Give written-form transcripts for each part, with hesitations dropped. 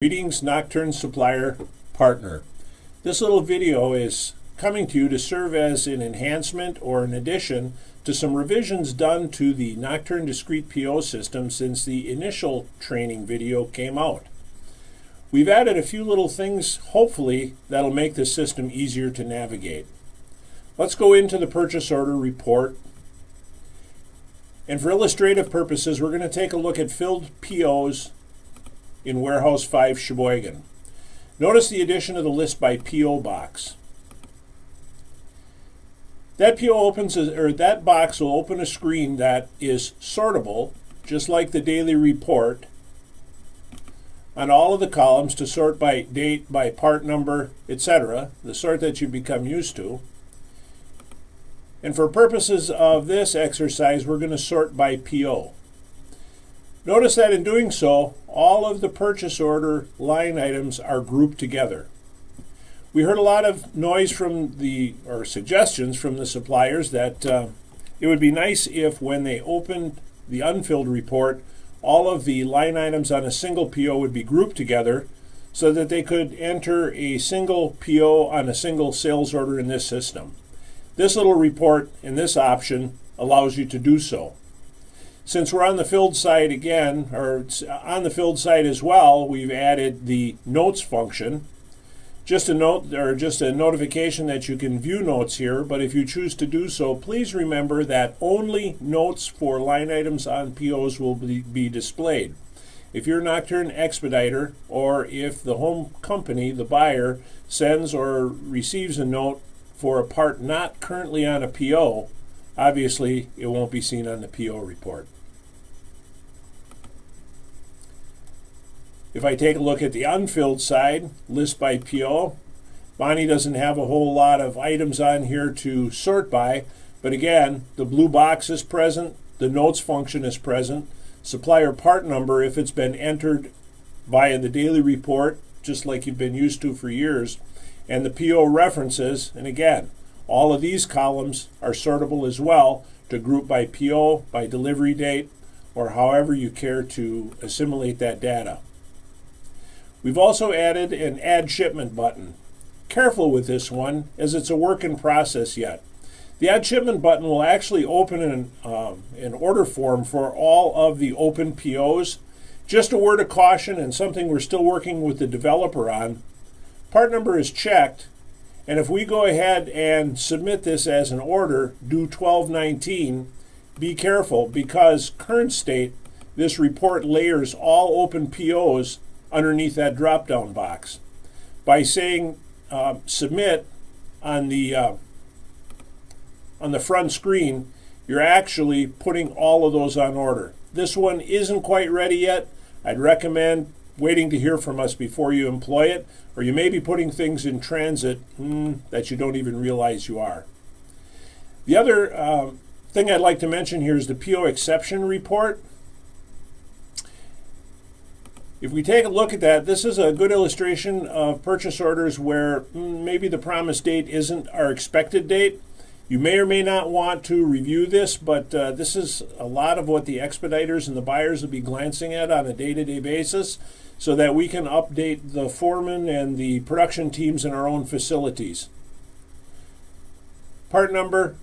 Greetings, Nocturne supplier partner. This little video is coming to you to serve as an enhancement or an addition to some revisions done to the Nocturne discrete PO system since the initial training video came out. We've added a few little things, hopefully, that'll make the system easier to navigate. Let's go into the purchase order report. And for illustrative purposes, we're going to take a look at filled POs in Warehouse 5 Sheboygan. Notice the addition of the list by PO box. That box will open a screen that is sortable, just like the daily report, on all of the columns to sort by date, by part number, etc., the sort that you've become used to. And for purposes of this exercise, we're going to sort by PO. Notice that in doing so, all of the purchase order line items are grouped together. We heard a lot of noise or suggestions from the suppliers that it would be nice if when they opened the unfilled report, all of the line items on a single PO would be grouped together so that they could enter a single PO on a single sales order in this system. This little report in this option allows you to do so. Since we're on the filled side again, or on the filled side as well, we've added the notes function. Just a note, or just a notification that you can view notes here, but if you choose to do so, please remember that only notes for line items on POs will be displayed. If you're a Nocturne expediter, or if the home company, the buyer, sends or receives a note for a part not currently on a PO, obviously it won't be seen on the PO report. If I take a look at the unfilled side, list by PO, Bonnie doesn't have a whole lot of items on here to sort by, but again, the blue box is present, the notes function is present, supplier part number, if it's been entered via the daily report, just like you've been used to for years, and the PO references, and again, all of these columns are sortable as well to group by PO, by delivery date, or however you care to assimilate that data. We've also added an Add Shipment button. Careful with this one, as it's a work in process yet. The Add Shipment button will actually open an order form for all of the open POs. Just a word of caution and something we're still working with the developer on. Part number is checked, and if we go ahead and submit this as an order due 12/19, be careful because current state, this report layers all open POs underneath that drop-down box. By saying submit on the front screen, you're actually putting all of those on order. This one isn't quite ready yet. I'd recommend waiting to hear from us before you employ it, or you may be putting things in transit that you don't even realize you are. The other thing I'd like to mention here is the PO exception report. If we take a look at that, this is a good illustration of purchase orders where maybe the promised date isn't our expected date. You may or may not want to review this, but this is a lot of what the expediters and the buyers will be glancing at on a day-to-day basis so that we can update the foreman and the production teams in our own facilities. Part number,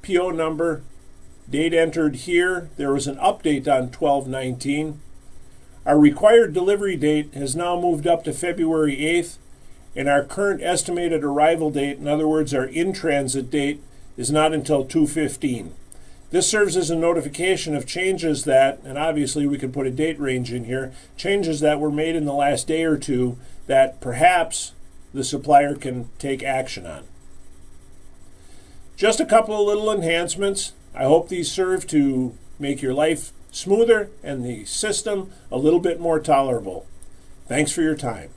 PO number, date entered here. There was an update on 12/19. Our required delivery date has now moved up to February 8th, and our current estimated arrival date, in other words, our in-transit date, is not until 2/15. This serves as a notification of changes that, and obviously we can put a date range in here, changes that were made in the last day or two that perhaps the supplier can take action on. Just a couple of little enhancements. I hope these serve to make your life smoother and the system a little bit more tolerable. Thanks for your time.